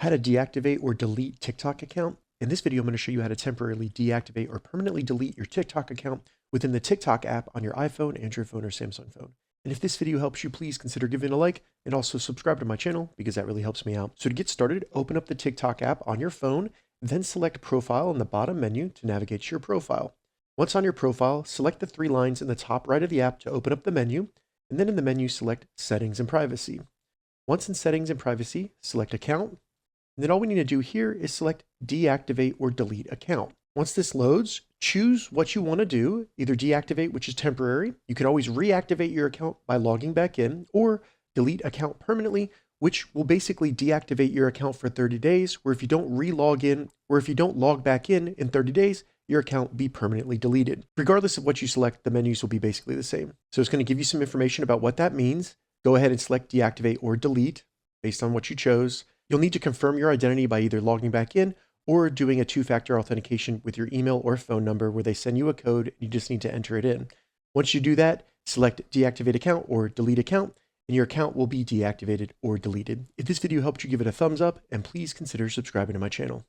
How to deactivate or delete TikTok account. In this video, I'm going to show you how to temporarily deactivate or permanently delete your TikTok account within the TikTok app on your iPhone, Android phone, or Samsung phone. And if this video helps you, please consider giving a like and also subscribe to my channel because that really helps me out. So to get started, open up the TikTok app on your phone, then select Profile in the bottom menu to navigate to your profile. Once on your profile, select the three lines in the top right of the app to open up the menu, and then in the menu, select Settings and Privacy. Once in Settings and Privacy, select Account. And then all we need to do here is select deactivate or delete account. Once this loads, choose what you want to do, either deactivate, which is temporary. You can always reactivate your account by logging back in, or delete account permanently, which will basically deactivate your account for 30 days, where if you don't re-log in, or if you don't log back in 30 days, your account will be permanently deleted. Regardless of what you select, the menus will be basically the same. So it's going to give you some information about what that means. Go ahead and select deactivate or delete based on what you chose. You'll need to confirm your identity by either logging back in or doing a two-factor authentication with your email or phone number where they send you a code and you just need to enter it in. Once you do that, select deactivate account or delete account, and your account will be deactivated or deleted. If this video helped you, give it a thumbs up and please consider subscribing to my channel.